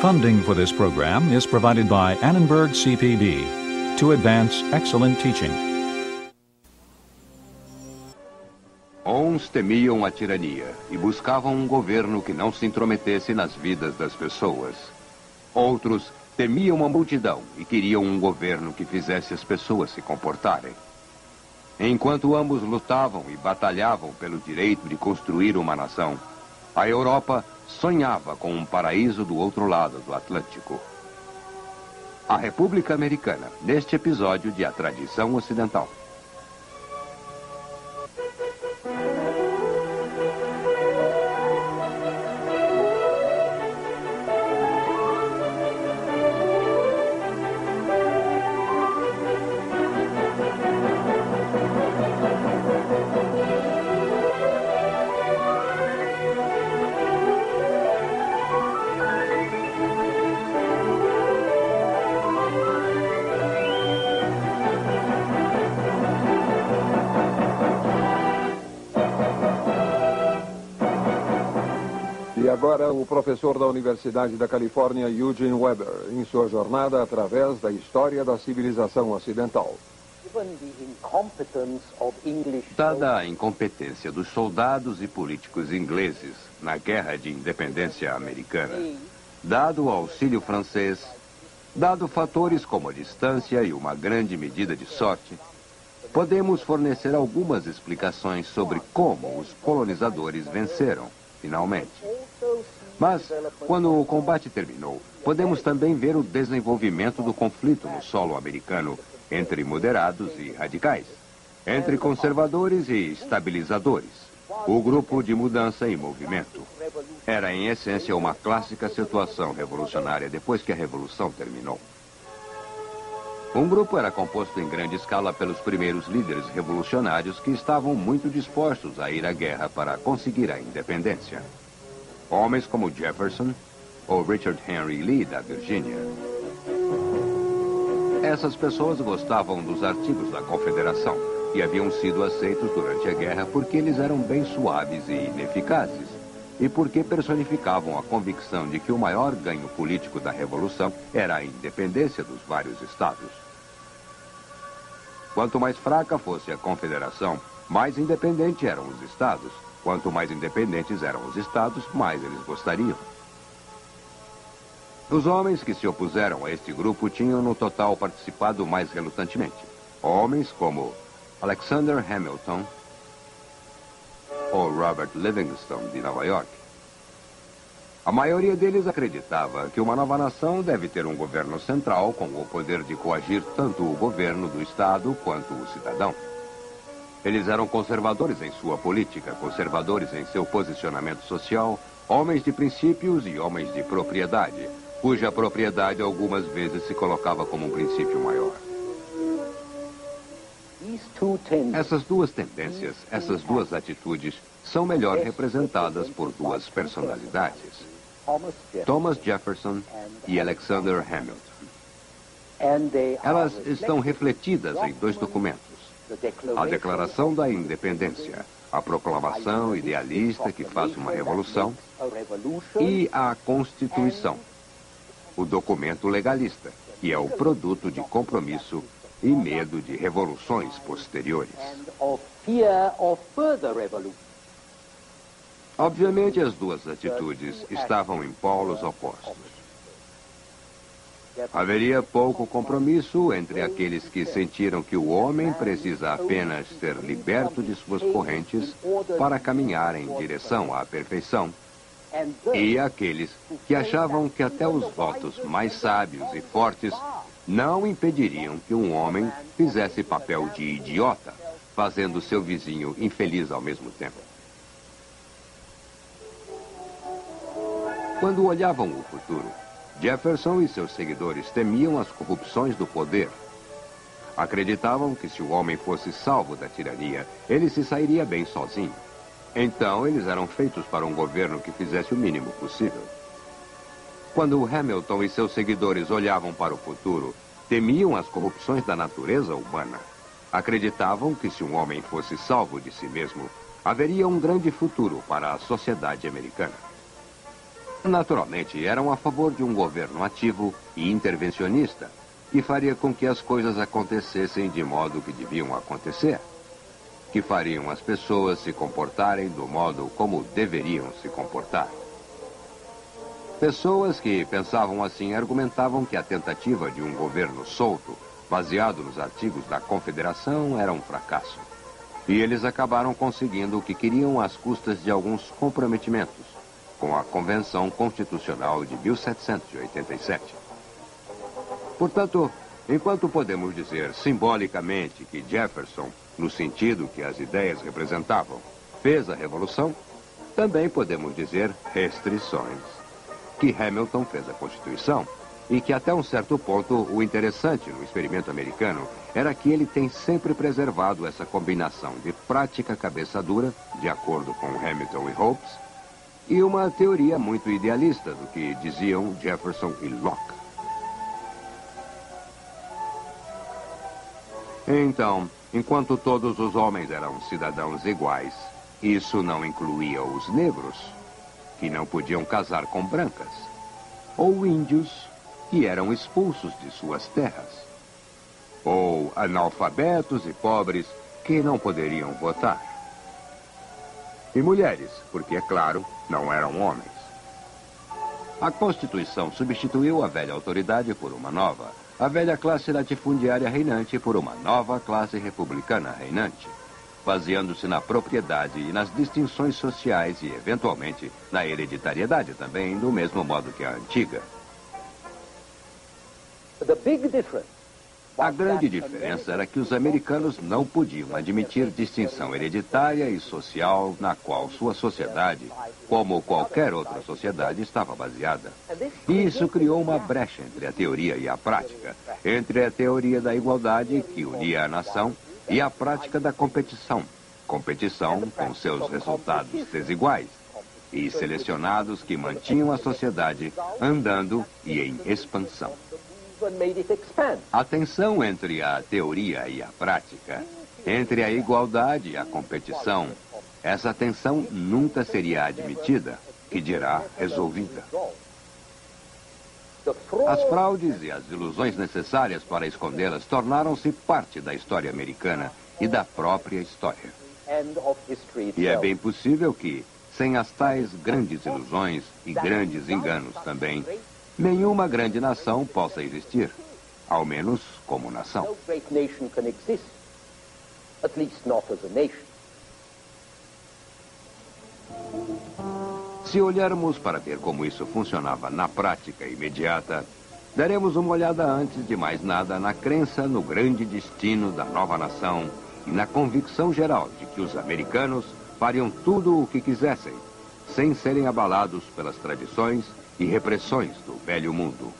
Funding for this program is provided by Annenberg CPB to advance excellent teaching. Uns temiam a tirania e buscavam um governo que não se intrometesse nas vidas das pessoas. Outros temiam a multidão e queriam um governo que fizesse as pessoas se comportarem. Enquanto ambos lutavam e batalhavam pelo direito de construir uma nação, a Europa sonhava com um paraíso do outro lado do Atlântico. A República Americana, neste episódio de A Tradição Ocidental. E agora o professor da Universidade da Califórnia, Eugene Weber, em sua jornada através da história da civilização ocidental. Dada a incompetência dos soldados e políticos ingleses na Guerra de Independência Americana, dado o auxílio francês, dado fatores como a distância e uma grande medida de sorte, podemos fornecer algumas explicações sobre como os colonizadores venceram, finalmente. Mas, quando o combate terminou, podemos também ver o desenvolvimento do conflito no solo americano entre moderados e radicais, entre conservadores e estabilizadores, o grupo de mudança em movimento. Era, em essência, uma clássica situação revolucionária depois que a Revolução terminou. Um grupo era composto em grande escala pelos primeiros líderes revolucionários que estavam muito dispostos a ir à guerra para conseguir a independência. Homens como Jefferson ou Richard Henry Lee, da Virgínia. Essas pessoas gostavam dos artigos da Confederação e haviam sido aceitos durante a guerra porque eles eram bem suaves e ineficazes e porque personificavam a convicção de que o maior ganho político da Revolução era a independência dos vários estados. Quanto mais fraca fosse a Confederação, mais independente eram os estados. Quanto mais independentes eram os estados, mais eles gostariam. Os homens que se opuseram a este grupo tinham no total participado mais relutantemente. Homens como Alexander Hamilton ou Robert Livingston, de Nova York. A maioria deles acreditava que uma nova nação deve ter um governo central com o poder de coagir tanto o governo do Estado quanto o cidadão. Eles eram conservadores em sua política, conservadores em seu posicionamento social, homens de princípios e homens de propriedade, cuja propriedade algumas vezes se colocava como um princípio maior. Essas duas tendências, essas duas atitudes, são melhor representadas por duas personalidades: Thomas Jefferson e Alexander Hamilton. Elas estão refletidas em dois documentos: a Declaração da Independência, a proclamação idealista que faz uma revolução, e a Constituição, o documento legalista, que é o produto de compromisso e medo de revoluções posteriores. Obviamente, as duas atitudes estavam em polos opostos. Haveria pouco compromisso entre aqueles que sentiram que o homem precisa apenas ser liberto de suas correntes para caminhar em direção à perfeição, e aqueles que achavam que até os votos mais sábios e fortes não impediriam que um homem fizesse papel de idiota, fazendo seu vizinho infeliz ao mesmo tempo. Quando olhavam o futuro, Jefferson e seus seguidores temiam as corrupções do poder. Acreditavam que se o homem fosse salvo da tirania, ele se sairia bem sozinho. Então, eles eram feitos para um governo que fizesse o mínimo possível. Quando Hamilton e seus seguidores olhavam para o futuro, temiam as corrupções da natureza humana. Acreditavam que se um homem fosse salvo de si mesmo, haveria um grande futuro para a sociedade americana. Naturalmente, eram a favor de um governo ativo e intervencionista, que faria com que as coisas acontecessem de modo que deviam acontecer, que fariam as pessoas se comportarem do modo como deveriam se comportar. Pessoas que pensavam assim argumentavam que a tentativa de um governo solto, baseado nos artigos da Confederação, era um fracasso. E eles acabaram conseguindo o que queriam às custas de alguns comprometimentos, com a Convenção Constitucional de 1787. Portanto, enquanto podemos dizer simbolicamente que Jefferson, no sentido que as ideias representavam, fez a Revolução, também podemos dizer restrições, que Hamilton fez a Constituição, e que até um certo ponto o interessante no experimento americano era que ele tem sempre preservado essa combinação de prática cabeça dura, de acordo com Hamilton e Hobbes, e uma teoria muito idealista do que diziam Jefferson e Locke. Então, enquanto todos os homens eram cidadãos iguais, isso não incluía os negros, que não podiam casar com brancas, ou índios, que eram expulsos de suas terras, ou analfabetos e pobres, que não poderiam votar. E mulheres, porque, é claro, não eram homens. A Constituição substituiu a velha autoridade por uma nova, a velha classe latifundiária reinante por uma nova classe republicana reinante, baseando-se na propriedade e nas distinções sociais e, eventualmente, na hereditariedade também, do mesmo modo que a antiga. A grande diferença era que os americanos não podiam admitir distinção hereditária e social na qual sua sociedade, como qualquer outra sociedade, estava baseada. E isso criou uma brecha entre a teoria e a prática, entre a teoria da igualdade, que unia a nação, e a prática da competição. Competição com seus resultados desiguais e selecionados que mantinham a sociedade andando e em expansão. A tensão entre a teoria e a prática, entre a igualdade e a competição, essa tensão nunca seria admitida, que dirá resolvida. As fraudes e as ilusões necessárias para escondê-las tornaram-se parte da história americana e da própria história. E é bem possível que, sem as tais grandes ilusões e grandes enganos também, nenhuma grande nação possa existir, ao menos como nação. Se olharmos para ver como isso funcionava na prática imediata, daremos uma olhada antes de mais nada na crença no grande destino da nova nação e na convicção geral de que os americanos fariam tudo o que quisessem, sem serem abalados pelas tradições e repressões do velho mundo.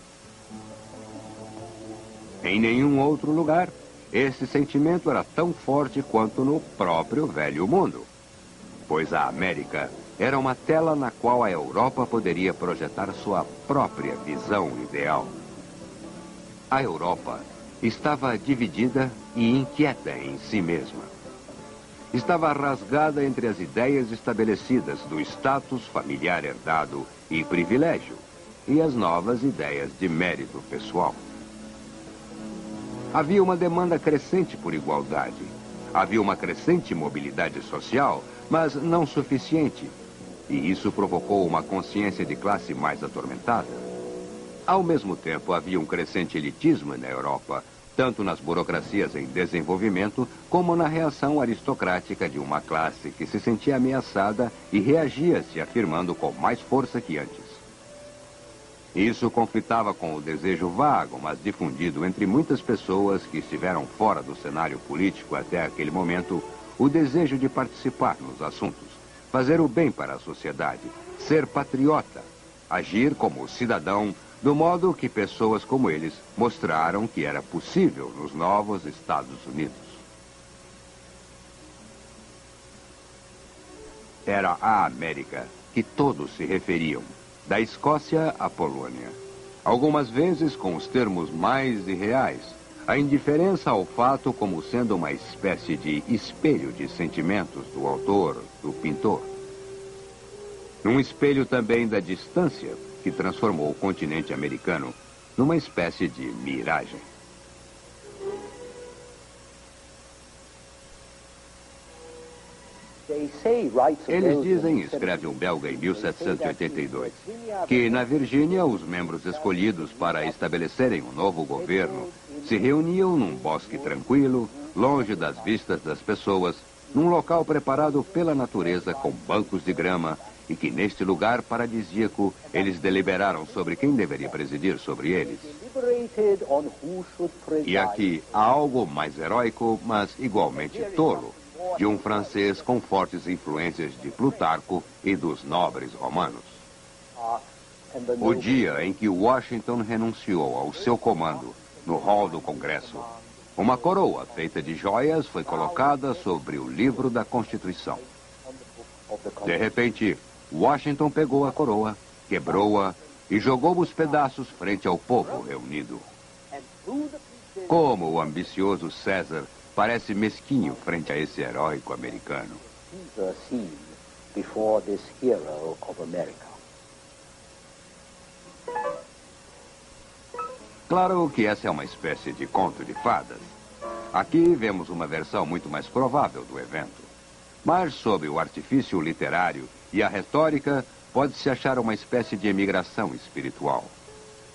Em nenhum outro lugar, esse sentimento era tão forte quanto no próprio velho mundo, pois a América era uma tela na qual a Europa poderia projetar sua própria visão ideal. A Europa estava dividida e inquieta em si mesma. Estava rasgada entre as ideias estabelecidas do status familiar herdado e privilégio e as novas ideias de mérito pessoal. Havia uma demanda crescente por igualdade. Havia uma crescente mobilidade social, mas não suficiente. E isso provocou uma consciência de classe mais atormentada. Ao mesmo tempo, havia um crescente elitismo na Europa, tanto nas burocracias em desenvolvimento, como na reação aristocrática de uma classe que se sentia ameaçada e reagia se afirmando com mais força que antes. Isso conflitava com o desejo vago, mas difundido entre muitas pessoas que estiveram fora do cenário político até aquele momento, o desejo de participar nos assuntos, fazer o bem para a sociedade, ser patriota, agir como cidadão, do modo que pessoas como eles mostraram que era possível nos novos Estados Unidos. Era a América que todos se referiam, da Escócia à Polônia. Algumas vezes com os termos mais irreais, a indiferença ao fato como sendo uma espécie de espelho de sentimentos do autor, do pintor. Um espelho também da distância que transformou o continente americano numa espécie de miragem. Eles dizem, escreve um belga em 1782, que na Virgínia os membros escolhidos para estabelecerem um novo governo se reuniam num bosque tranquilo, longe das vistas das pessoas, num local preparado pela natureza com bancos de grama, e que neste lugar paradisíaco eles deliberaram sobre quem deveria presidir sobre eles. E aqui há algo mais heróico, mas igualmente tolo, de um francês com fortes influências de Plutarco e dos nobres romanos. O dia em que Washington renunciou ao seu comando no hall do Congresso, uma coroa feita de joias foi colocada sobre o livro da Constituição. De repente, Washington pegou a coroa, quebrou-a e jogou os pedaços frente ao povo reunido. Como o ambicioso César parece mesquinho frente a esse heróico americano. Claro que essa é uma espécie de conto de fadas. Aqui vemos uma versão muito mais provável do evento. Mas sob o artifício literário e a retórica, pode-se achar uma espécie de emigração espiritual.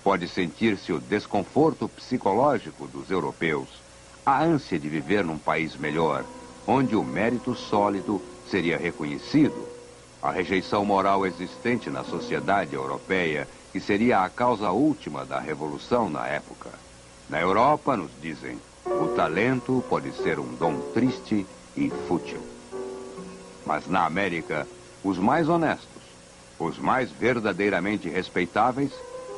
Pode sentir-se o desconforto psicológico dos europeus, a ânsia de viver num país melhor, onde o mérito sólido seria reconhecido, a rejeição moral existente na sociedade europeia, que seria a causa última da revolução na época. Na Europa, nos dizem, o talento pode ser um dom triste e fútil. Mas na América, os mais honestos, os mais verdadeiramente respeitáveis,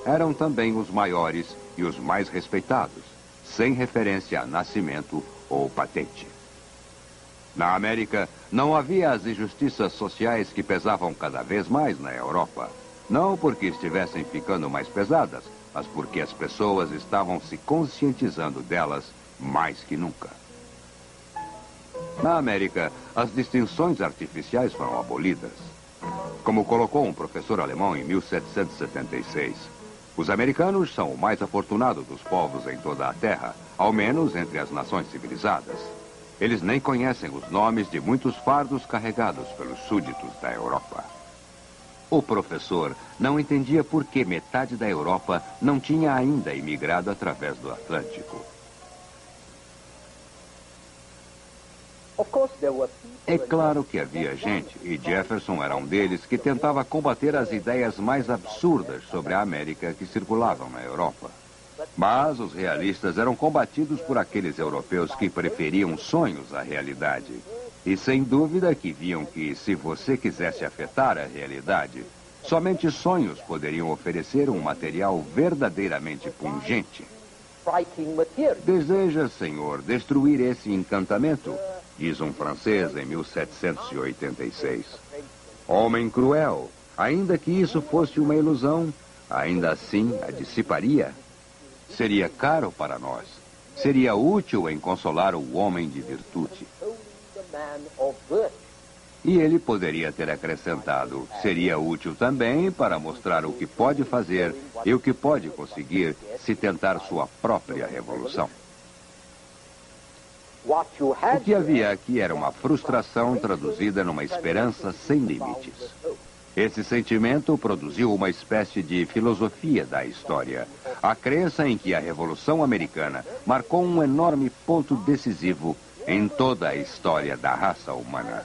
eram também os maiores e os mais respeitados, sem referência a nascimento ou patente. Na América, não havia as injustiças sociais que pesavam cada vez mais na Europa. Não porque estivessem ficando mais pesadas, mas porque as pessoas estavam se conscientizando delas mais que nunca. Na América, as distinções artificiais foram abolidas. Como colocou um professor alemão em 1776, os americanos são o mais afortunado dos povos em toda a Terra, ao menos entre as nações civilizadas. Eles nem conhecem os nomes de muitos fardos carregados pelos súditos da Europa. O professor não entendia por que metade da Europa não tinha ainda imigrado através do Atlântico. É claro que havia gente, e Jefferson era um deles, que tentava combater as ideias mais absurdas sobre a América que circulavam na Europa. Mas os realistas eram combatidos por aqueles europeus que preferiam sonhos à realidade. E sem dúvida que viam que, se você quisesse afetar a realidade, somente sonhos poderiam oferecer um material verdadeiramente pungente. Deseja, senhor, destruir esse encantamento? Diz um francês em 1786. Homem cruel, ainda que isso fosse uma ilusão, ainda assim a dissiparia. Seria caro para nós. Seria útil em consolar o homem de virtude. E ele poderia ter acrescentado, seria útil também para mostrar o que pode fazer e o que pode conseguir se tentar sua própria revolução. O que havia aqui era uma frustração traduzida numa esperança sem limites. Esse sentimento produziu uma espécie de filosofia da história. A crença em que a Revolução Americana marcou um enorme ponto decisivo em toda a história da raça humana.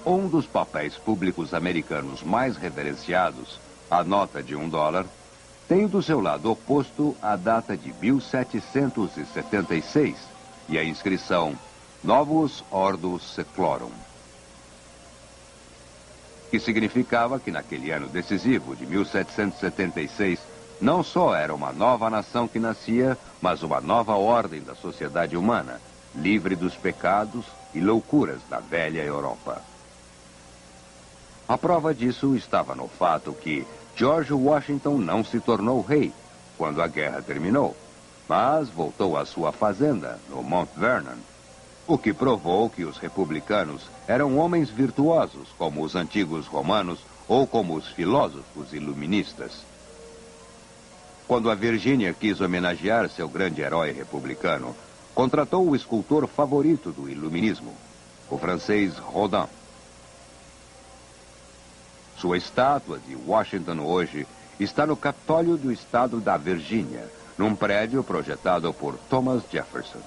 Um dos papéis públicos americanos mais reverenciados, a nota de $1, tem do seu lado oposto a data de 1776 e a inscrição Novus Ordo Seclorum, que significava que naquele ano decisivo de 1776, não só era uma nova nação que nascia, mas uma nova ordem da sociedade humana, livre dos pecados e loucuras da velha Europa. A prova disso estava no fato que George Washington não se tornou rei, quando a guerra terminou, mas voltou à sua fazenda, no Mount Vernon, o que provou que os republicanos eram homens virtuosos, como os antigos romanos ou como os filósofos iluministas. Quando a Virgínia quis homenagear seu grande herói republicano, contratou o escultor favorito do iluminismo, o francês Rodin. Sua estátua de Washington hoje está no Capitólio do estado da Virgínia, num prédio projetado por Thomas Jefferson.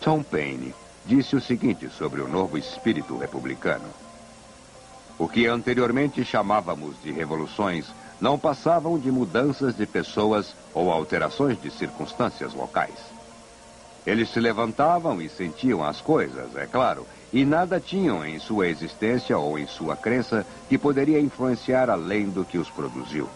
Tom Paine disse o seguinte sobre o novo espírito republicano: o que anteriormente chamávamos de revoluções não passavam de mudanças de pessoas ou alterações de circunstâncias locais. Eles se levantavam e sentiam as coisas, é claro, e nada tinham em sua existência ou em sua crença que poderia influenciar além do que os produziu.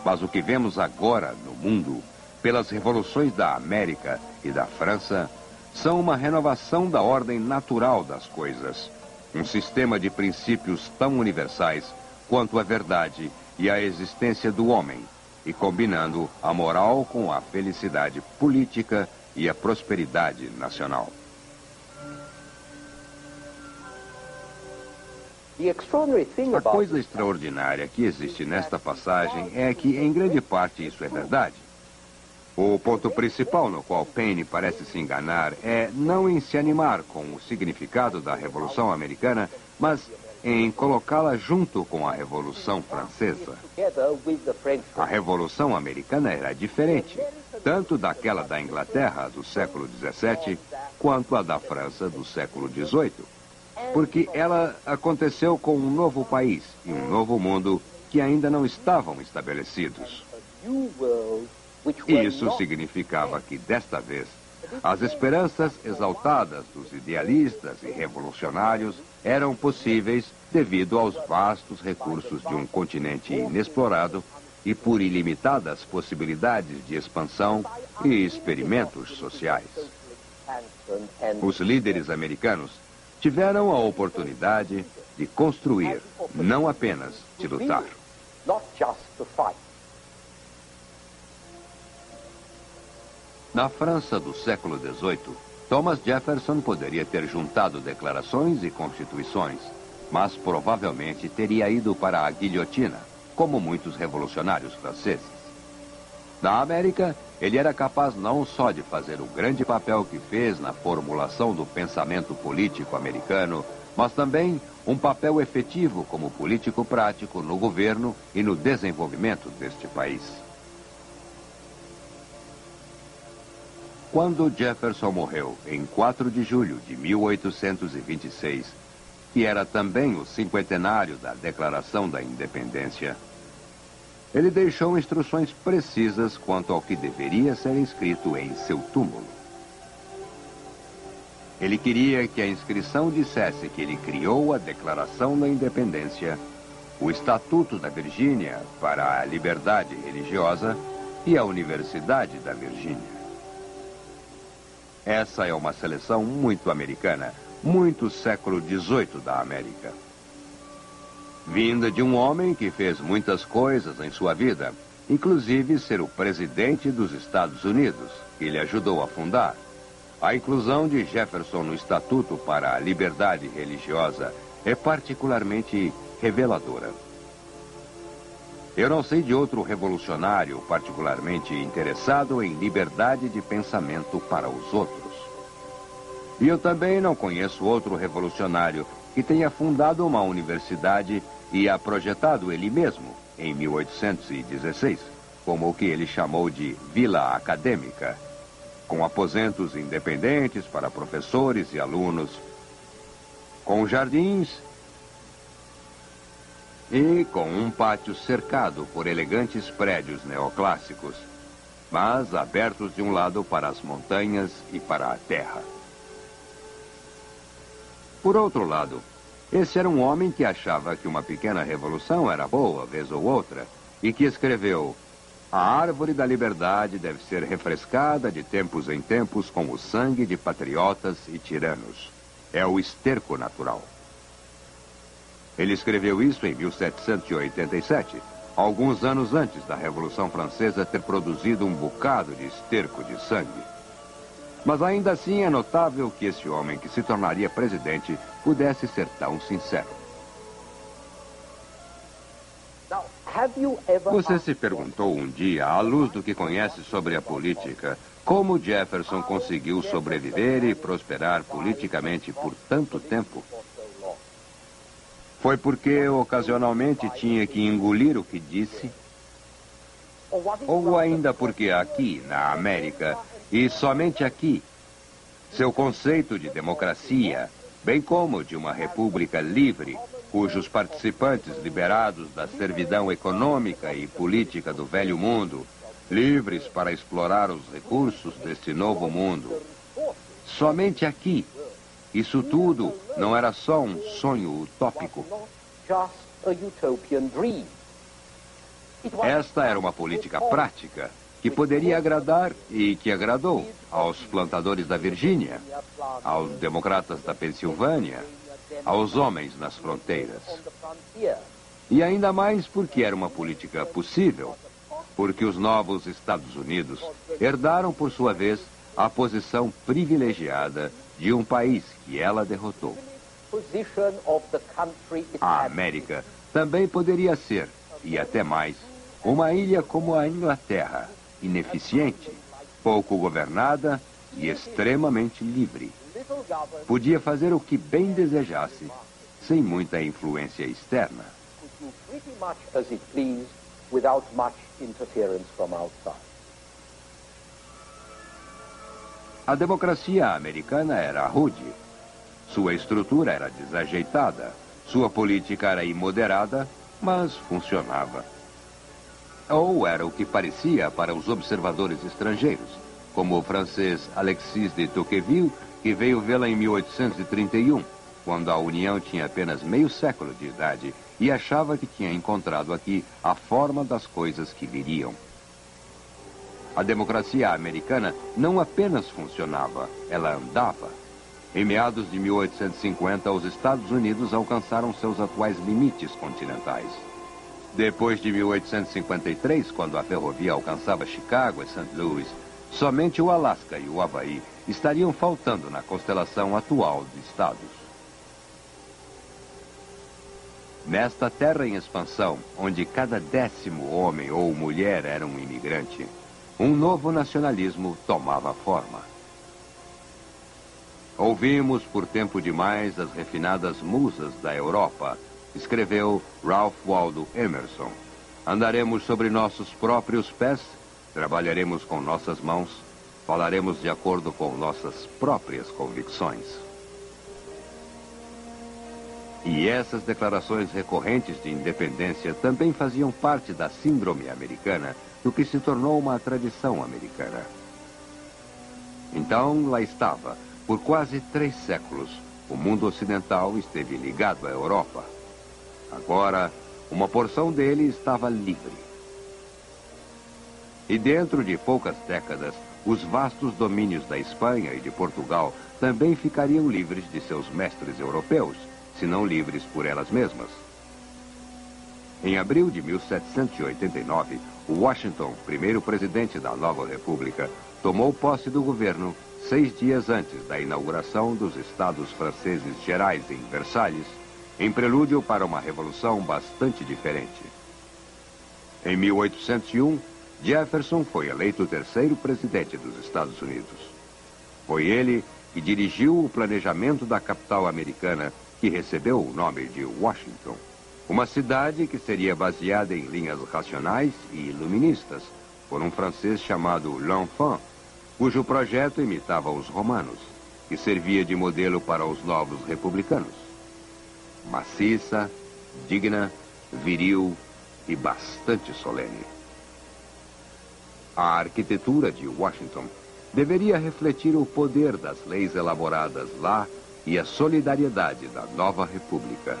Mas o que vemos agora no mundo, pelas revoluções da América e da França, são uma renovação da ordem natural das coisas, um sistema de princípios tão universais quanto a verdade e a existência do homem, e combinando a moral com a felicidade política e a prosperidade nacional. A coisa extraordinária que existe nesta passagem é que, em grande parte, isso é verdade. O ponto principal no qual Paine parece se enganar é não em se animar com o significado da Revolução Americana, mas em colocá-la junto com a Revolução Francesa. A Revolução Americana era diferente, tanto daquela da Inglaterra do século XVII, quanto a da França do século XVIII, porque ela aconteceu com um novo país e um novo mundo que ainda não estavam estabelecidos. Isso significava que, desta vez, as esperanças exaltadas dos idealistas e revolucionários eram possíveis devido aos vastos recursos de um continente inexplorado e por ilimitadas possibilidades de expansão e experimentos sociais. Os líderes americanos tiveram a oportunidade de construir, não apenas de lutar. Na França do século XVIII, Thomas Jefferson poderia ter juntado declarações e constituições, mas provavelmente teria ido para a guilhotina, como muitos revolucionários franceses. Na América, ele era capaz não só de fazer o grande papel que fez na formulação do pensamento político americano, mas também um papel efetivo como político prático no governo e no desenvolvimento deste país. Quando Jefferson morreu, em 4 de julho de 1826, que era também o cinquentenário da Declaração da Independência, ele deixou instruções precisas quanto ao que deveria ser escrito em seu túmulo. Ele queria que a inscrição dissesse que ele criou a Declaração da Independência, o Estatuto da Virgínia para a Liberdade Religiosa e a Universidade da Virgínia. Essa é uma seleção muito americana, muito século XVIII da América. Vinda de um homem que fez muitas coisas em sua vida, inclusive ser o presidente dos Estados Unidos, que ele ajudou a fundar. A inclusão de Jefferson no Estatuto para a Liberdade Religiosa é particularmente reveladora. Eu não sei de outro revolucionário particularmente interessado em liberdade de pensamento para os outros. E eu também não conheço outro revolucionário que tenha fundado uma universidade e a projetado ele mesmo, em 1816, como o que ele chamou de Vila Acadêmica, com aposentos independentes para professores e alunos, com jardins e com um pátio cercado por elegantes prédios neoclássicos, mas abertos de um lado para as montanhas e para a terra. Por outro lado, esse era um homem que achava que uma pequena revolução era boa, vez ou outra, e que escreveu: a árvore da liberdade deve ser refrescada de tempos em tempos com o sangue de patriotas e tiranos. É o esterco natural. Ele escreveu isso em 1787, alguns anos antes da Revolução Francesa ter produzido um bocado de esterco de sangue. Mas ainda assim é notável que esse homem que se tornaria presidente pudesse ser tão sincero. Você se perguntou um dia, à luz do que conhece sobre a política, como Jefferson conseguiu sobreviver e prosperar politicamente por tanto tempo? Foi porque ocasionalmente tinha que engolir o que disse? Ou ainda porque aqui, na América, e somente aqui, seu conceito de democracia, bem como de uma república livre, cujos participantes liberados da servidão econômica e política do velho mundo, livres para explorar os recursos deste novo mundo. Somente aqui, isso tudo não era só um sonho utópico. Esta era uma política prática que poderia agradar e que agradou aos plantadores da Virgínia, aos democratas da Pensilvânia, aos homens nas fronteiras. E ainda mais porque era uma política possível, porque os novos Estados Unidos herdaram, por sua vez, a posição privilegiada de um país que ela derrotou. A América também poderia ser, e até mais, uma ilha como a Inglaterra, ineficiente, pouco governada e extremamente livre. Podia fazer o que bem desejasse, sem muita influência externa. A democracia americana era rude. Sua estrutura era desajeitada. Sua política era imoderada, mas funcionava. Ou era o que parecia para os observadores estrangeiros, como o francês Alexis de Tocqueville, que veio vê-la em 1831, quando a União tinha apenas meio século de idade e achava que tinha encontrado aqui a forma das coisas que viriam. A democracia americana não apenas funcionava, ela andava. Em meados de 1850, os Estados Unidos alcançaram seus atuais limites continentais. Depois de 1853, quando a ferrovia alcançava Chicago e St. Louis, somente o Alasca e o Havaí estariam faltando na constelação atual de estados. Nesta terra em expansão, onde cada 10º homem ou mulher era um imigrante, um novo nacionalismo tomava forma. Ouvimos por tempo demais as refinadas musas da Europa, escreveu Ralph Waldo Emerson. Andaremos sobre nossos próprios pés, trabalharemos com nossas mãos, falaremos de acordo com nossas próprias convicções. E essas declarações recorrentes de independência também faziam parte da síndrome americana, do que se tornou uma tradição americana. Então, lá estava, por quase 3 séculos, o mundo ocidental esteve ligado à Europa. Agora, uma porção dele estava livre. E dentro de poucas décadas, os vastos domínios da Espanha e de Portugal também ficariam livres de seus mestres europeus, se não livres por elas mesmas. Em abril de 1789, Washington, primeiro presidente da nova república, tomou posse do governo 6 dias antes da inauguração dos Estados Franceses Gerais em Versalhes, em prelúdio para uma revolução bastante diferente. Em 1801, Jefferson foi eleito o 3º presidente dos Estados Unidos. Foi ele que dirigiu o planejamento da capital americana, que recebeu o nome de Washington. Uma cidade que seria baseada em linhas racionais e iluministas, por um francês chamado L'Enfant, cujo projeto imitava os romanos, que servia de modelo para os novos republicanos. Maciça, digna, viril e bastante solene. A arquitetura de Washington deveria refletir o poder das leis elaboradas lá e a solidariedade da nova república.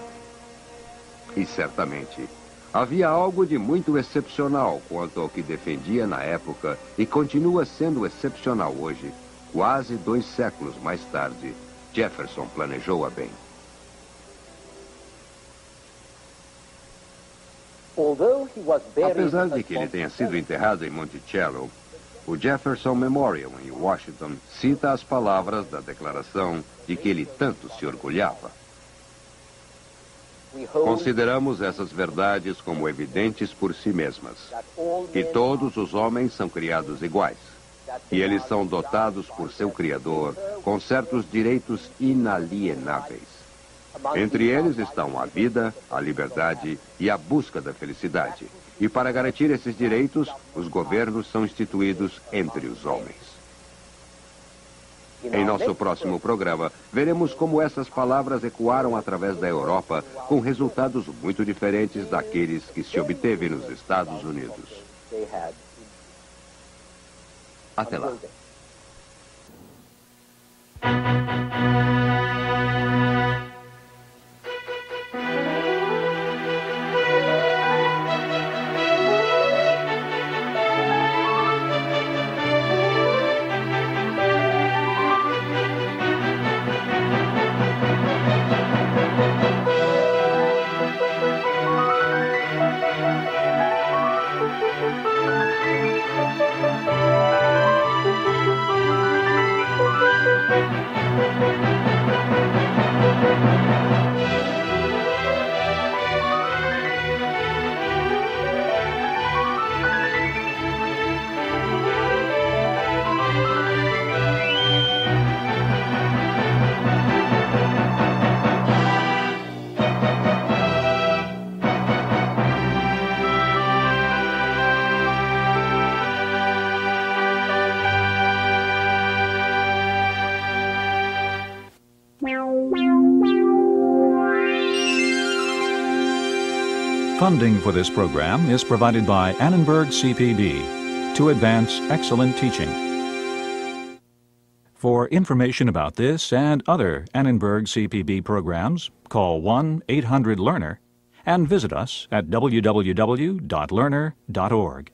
E certamente, havia algo de muito excepcional quanto ao que defendia na época e continua sendo excepcional hoje, quase 2 séculos mais tarde. Jefferson planejou-a bem. Apesar de que ele tenha sido enterrado em Monticello, o Jefferson Memorial, em Washington, cita as palavras da declaração de que ele tanto se orgulhava. Consideramos essas verdades como evidentes por si mesmas, que todos os homens são criados iguais, que eles são dotados por seu Criador com certos direitos inalienáveis. Entre eles estão a vida, a liberdade e a busca da felicidade. E para garantir esses direitos, os governos são instituídos entre os homens. Em nosso próximo programa, veremos como essas palavras ecoaram através da Europa, com resultados muito diferentes daqueles que se obteve nos Estados Unidos. Até lá. Funding for this program is provided by Annenberg CPB to advance excellent teaching. For information about this and other Annenberg CPB programs, call 1-800-LEARNER and visit us at www.learner.org.